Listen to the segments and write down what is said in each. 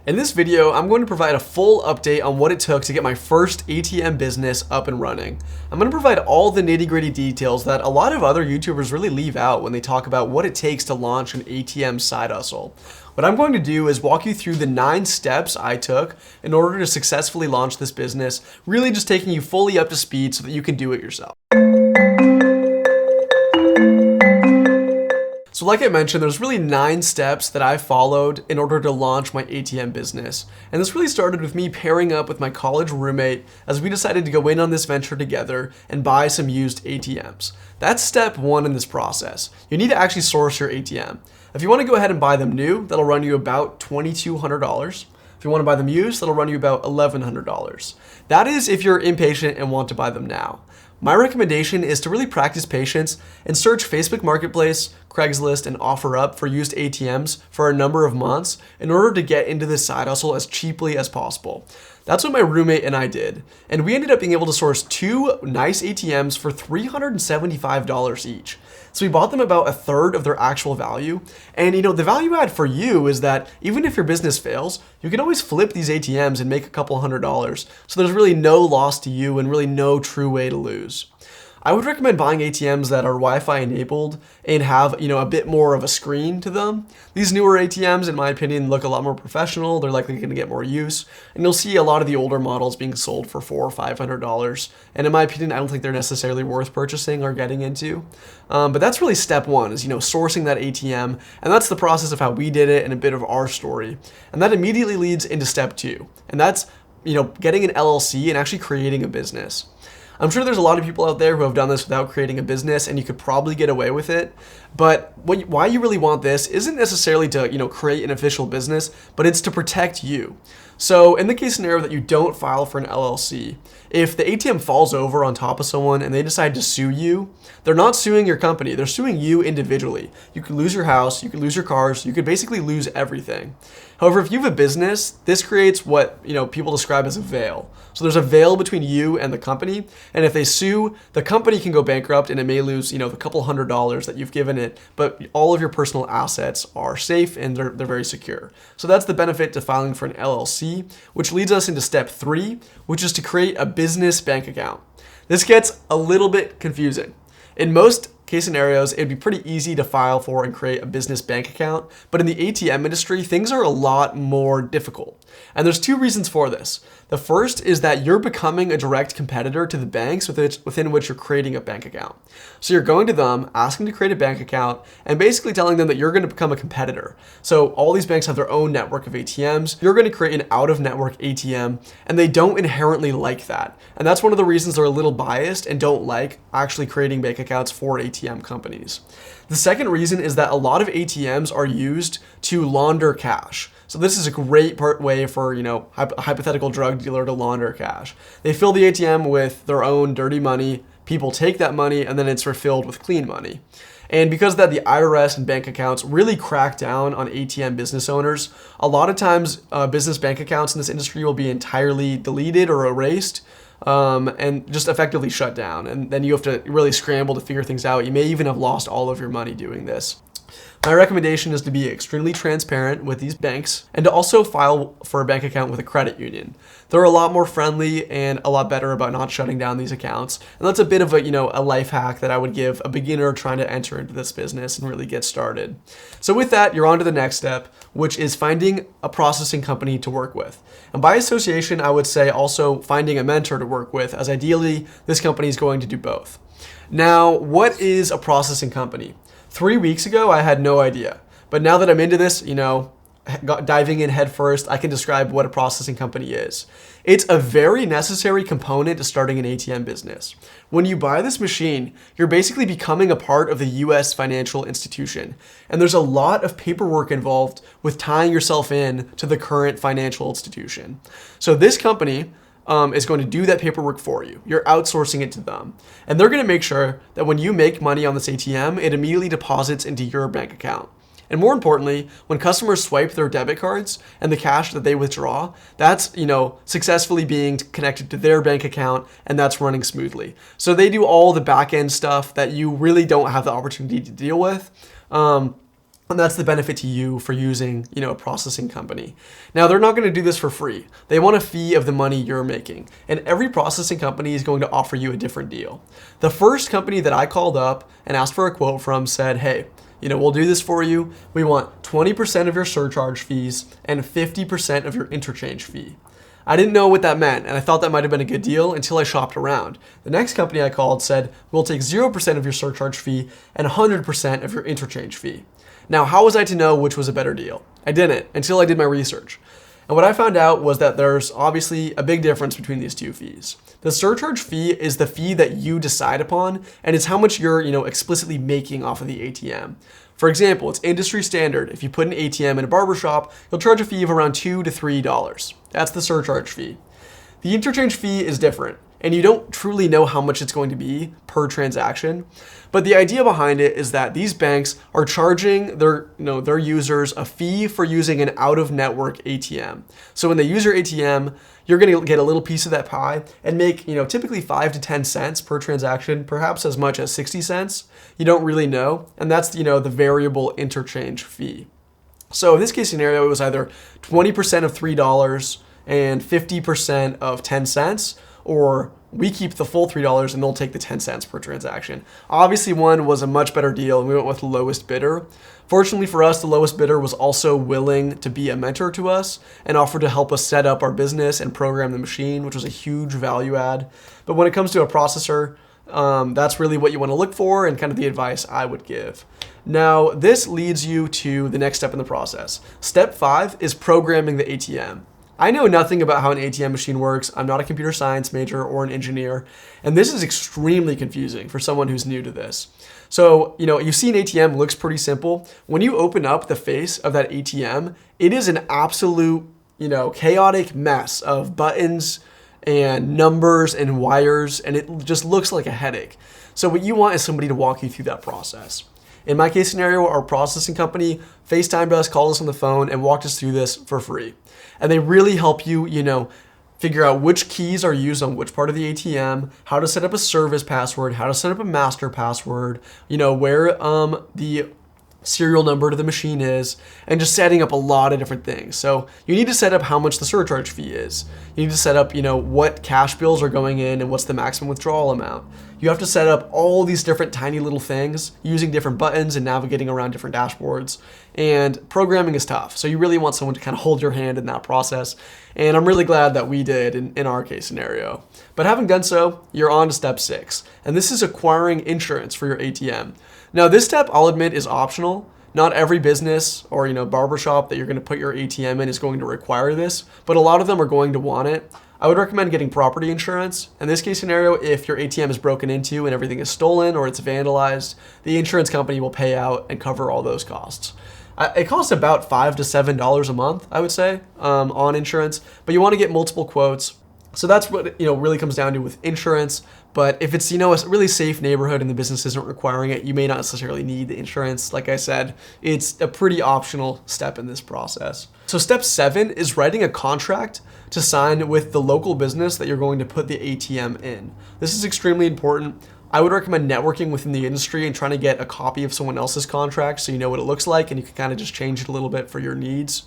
In this video, I'm going to provide a full update on what it took to get my first ATM business up and running. I'm going to provide all the nitty-gritty details that a lot of other YouTubers really leave out when they talk about what it takes to launch an ATM side hustle. What I'm going to do is walk you through the 9 steps I took in order to successfully launch this business, really just taking you fully up to speed so that you can do it yourself. So like I mentioned, there's really 9 steps that I followed in order to launch my ATM business. And this really started with me pairing up with my college roommate as we decided to go in on this venture together and buy some used ATMs. That's step 1 in this process. You need to actually source your ATM. If you want to go ahead and buy them new, that'll run you about $2,200. If you want to buy them used, that'll run you about $1,100. That is if you're impatient and want to buy them now. My recommendation is to really practice patience and search Facebook Marketplace, Craigslist, and OfferUp for used ATMs for a number of months in order to get into this side hustle as cheaply as possible. That's what my roommate and I did, and we ended up being able to source 2 nice ATMs for $375 each. So we bought them about a third of their actual value, and the value add for you is that even if your business fails, you can always flip these ATMs and make a couple $100s. So there's really no loss to you and really no true way to lose. I would recommend buying ATMs that are Wi-Fi enabled and have, a bit more of a screen to them. These newer ATMs, in my opinion, look a lot more professional. They're likely going to get more use. And you'll see a lot of the older models being sold for $400 or $500. And in my opinion, I don't think they're necessarily worth purchasing or getting into. But that's really step 1 is, sourcing that ATM. And that's the process of how we did it and a bit of our story. And that immediately leads into step 2. And that's, getting an LLC and actually creating a business. I'm sure there's a lot of people out there who have done this without creating a business, and you could probably get away with it. But why you really want this isn't necessarily to, create an official business, but it's to protect you. So in the case scenario that you don't file for an LLC, if the ATM falls over on top of someone and they decide to sue you, they're not suing your company, they're suing you individually. You could lose your house, you could lose your cars, you could basically lose everything. However, if you have a business, this creates what people describe as a veil. So there's a veil between you and the company, and if they sue, the company can go bankrupt and it may lose the couple $100s that you've given it, but all of your personal assets are safe and they're very secure. So that's the benefit to filing for an LLC, which leads us into step 3, which is to create a business bank account. This gets a little bit confusing. In most case scenarios, it'd be pretty easy to file for and create a business bank account, but in the ATM industry, things are a lot more difficult. And there's 2 reasons for this. The first is that you're becoming a direct competitor to the banks within which you're creating a bank account. So you're going to them, asking to create a bank account, and basically telling them that you're going to become a competitor. So all these banks have their own network of ATMs. You're going to create an out-of-network ATM, and they don't inherently like that. And that's one of the reasons they're a little biased and don't like actually creating bank accounts for ATM companies. The second reason is that a lot of ATMs are used to launder cash. So this is a great way for, a hypothetical drug dealer to launder cash. They fill the ATM with their own dirty money, people take that money, and then it's refilled with clean money. And because of that, the IRS and bank accounts really crack down on ATM business owners. A lot of times, business bank accounts in this industry will be entirely deleted or erased. And just effectively shut down. And then you have to really scramble to figure things out. You may even have lost all of your money doing this. My recommendation is to be extremely transparent with these banks and to also file for a bank account with a credit union. They're a lot more friendly and a lot better about not shutting down these accounts. And that's a bit of a life hack that I would give a beginner trying to enter into this business and really get started. So with that, you're on to the next step, which is finding a processing company to work with. And by association, I would say also finding a mentor to work with, as ideally this company is going to do both. Now, what is a processing company? 3 weeks ago, I had no idea. But now that I'm into this, diving in head first, I can describe what a processing company is. It's a very necessary component to starting an ATM business. When you buy this machine, you're basically becoming a part of the US financial institution. And there's a lot of paperwork involved with tying yourself in to the current financial institution. So this company is going to do that paperwork for you. You're outsourcing it to them. And they're going to make sure that when you make money on this ATM, it immediately deposits into your bank account. And more importantly, when customers swipe their debit cards and the cash that they withdraw, that's, successfully being connected to their bank account, and that's running smoothly. So they do all the back end stuff that you really don't have the opportunity to deal with. And that's the benefit to you for using, a processing company. Now, they're not going to do this for free. They want a fee of the money you're making. And every processing company is going to offer you a different deal. The first company that I called up and asked for a quote from said, hey, we'll do this for you. We want 20% of your surcharge fees and 50% of your interchange fee. I didn't know what that meant, and I thought that might have been a good deal until I shopped around. The next company I called said, we'll take 0% of your surcharge fee and 100% of your interchange fee. Now, how was I to know which was a better deal? I didn't until I did my research. And what I found out was that there's obviously a big difference between these two fees. The surcharge fee is the fee that you decide upon, and it's how much you're, explicitly making off of the ATM. For example, it's industry standard. If you put an ATM in a barbershop, you'll charge a fee of around $2 to $3. That's the surcharge fee. The interchange fee is different, and you don't truly know how much it's going to be per transaction. But the idea behind it is that these banks are charging their users a fee for using an out-of-network ATM. So when they use your ATM, you're going to get a little piece of that pie and make, typically 5 to 10 cents per transaction, perhaps as much as 60 cents. You don't really know. And that's, the variable interchange fee. So in this case scenario, it was either 20% of $3 and 50% of 10 cents, or we keep the full $3 and they'll take the 10 cents per transaction. Obviously, one was a much better deal and we went with the lowest bidder. Fortunately for us, the lowest bidder was also willing to be a mentor to us and offered to help us set up our business and program the machine, which was a huge value add. But when it comes to a processor, that's really what you want to look for and kind of the advice I would give. Now, this leads you to the next step in the process. Step 5 is programming the ATM. I know nothing about how an ATM machine works. I'm not a computer science major or an engineer, and this is extremely confusing for someone who's new to this. So, you see an ATM looks pretty simple. When you open up the face of that ATM, it is an absolute, chaotic mess of buttons and numbers and wires, and it just looks like a headache. So what you want is somebody to walk you through that process. In my case scenario, our processing company FaceTimed us, called us on the phone, and walked us through this for free. And they really help you, figure out which keys are used on which part of the ATM, how to set up a service password, how to set up a master password, where the serial number to the machine is, and just setting up a lot of different things. So you need to set up how much the surcharge fee is. You need to set up, what cash bills are going in and what's the maximum withdrawal amount. You have to set up all these different tiny little things using different buttons and navigating around different dashboards. And programming is tough. So you really want someone to kind of hold your hand in that process. And I'm really glad that we did in our case scenario. But having done so, you're on to step 6. And this is acquiring insurance for your ATM. Now, this step, I'll admit, is optional. Not every business or barbershop that you're going to put your ATM in is going to require this, but a lot of them are going to want it. I would recommend getting property insurance. In this case scenario, if your ATM is broken into and everything is stolen or it's vandalized, the insurance company will pay out and cover all those costs. It costs about $5 to $7 a month, I would say, on insurance, but you want to get multiple quotes. So that's what really comes down to with insurance. But if it's a really safe neighborhood and the business isn't requiring it, you may not necessarily need the insurance. Like I said, it's a pretty optional step in this process. So step 7 is writing a contract to sign with the local business that you're going to put the ATM in. This is extremely important. I would recommend networking within the industry and trying to get a copy of someone else's contract so you know what it looks like and you can kind of just change it a little bit for your needs.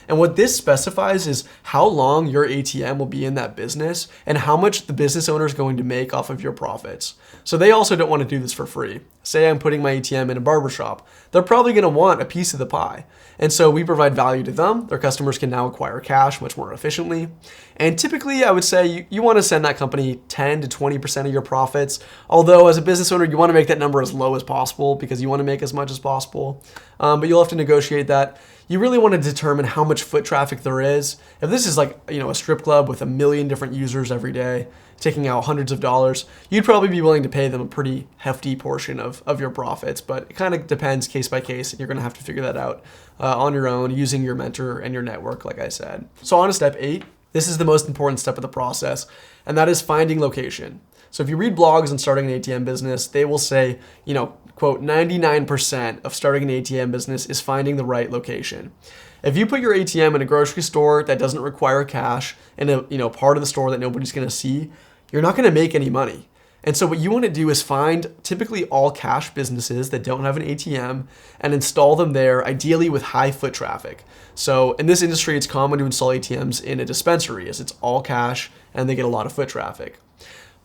And what this specifies is how long your ATM will be in that business and how much the business owner is going to make off of your profits. So they also don't want to do this for free. Say I'm putting my ATM in a barbershop. They're probably going to want a piece of the pie. And so we provide value to them. Their customers can now acquire cash much more efficiently. And typically, I would say you want to send that company 10 to 20% of your profits. Although as a business owner, you want to make that number as low as possible because you want to make as much as possible. But you'll have to negotiate that. You really want to determine how much foot traffic there is. If this is like, a strip club with 1 million different users every day, taking out hundreds of dollars, you'd probably be willing to pay them a pretty hefty portion of your profits. But it kind of depends case by case, and you're going to have to figure that out on your own using your mentor and your network, like I said. So on to step 8. This is the most important step of the process, and that is finding location. So if you read blogs on starting an ATM business, they will say, quote, 99% of starting an ATM business is finding the right location. If you put your ATM in a grocery store that doesn't require cash in a part of the store that nobody's going to see, you're not going to make any money. And so what you want to do is find typically all cash businesses that don't have an ATM and install them there, ideally with high foot traffic. So in this industry, it's common to install ATMs in a dispensary as it's all cash and they get a lot of foot traffic.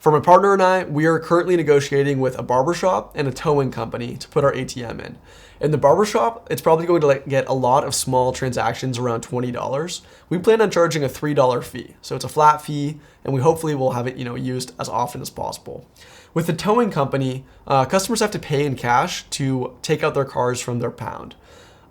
For my partner and I, we are currently negotiating with a barbershop and a towing company to put our ATM in. In the barbershop, it's probably going to get a lot of small transactions around $20. We plan on charging a $3 fee. So it's a flat fee, and we hopefully will have it, used as often as possible. With the towing company, customers have to pay in cash to take out their cars from their pound.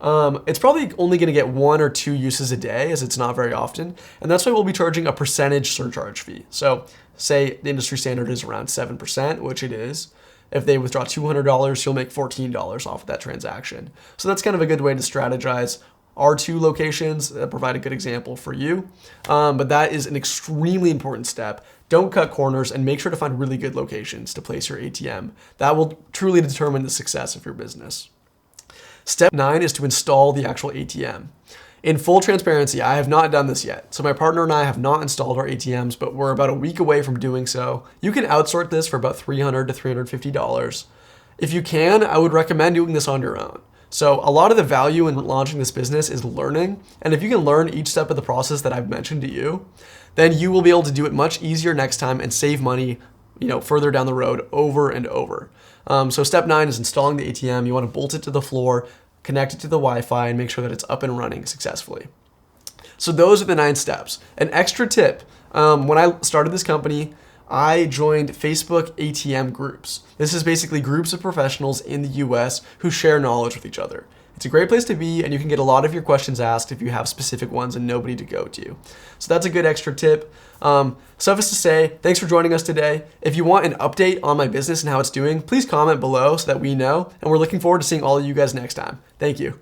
It's probably only going to get 1 or 2 uses a day, as it's not very often, and that's why we'll be charging a percentage surcharge fee. So say the industry standard is around 7%, which it is. If they withdraw $200, you'll make $14 off of that transaction. So that's kind of a good way to strategize. Our 2 locations provide a good example for you, but that is an extremely important step. Don't cut corners and make sure to find really good locations to place your ATM. That will truly determine the success of your business. Step 9 is to install the actual ATM. In full transparency, I have not done this yet. So my partner and I have not installed our ATMs, but we're about a week away from doing so. You can outsource this for about $300 to $350. If you can, I would recommend doing this on your own. So a lot of the value in launching this business is learning. And if you can learn each step of the process that I've mentioned to you, then you will be able to do it much easier next time and save money, further down the road over and over. So step 9 is installing the ATM. You want to bolt it to the floor, connect it to the Wi-Fi, and make sure that it's up and running successfully. So those are the 9 steps. An extra tip, when I started this company, I joined Facebook ATM groups. This is basically groups of professionals in the US who share knowledge with each other. It's a great place to be, and you can get a lot of your questions asked if you have specific ones and nobody to go to. So that's a good extra tip. Suffice to say, thanks for joining us today. If you want an update on my business and how it's doing, please comment below so that we know, and we're looking forward to seeing all of you guys next time. Thank you.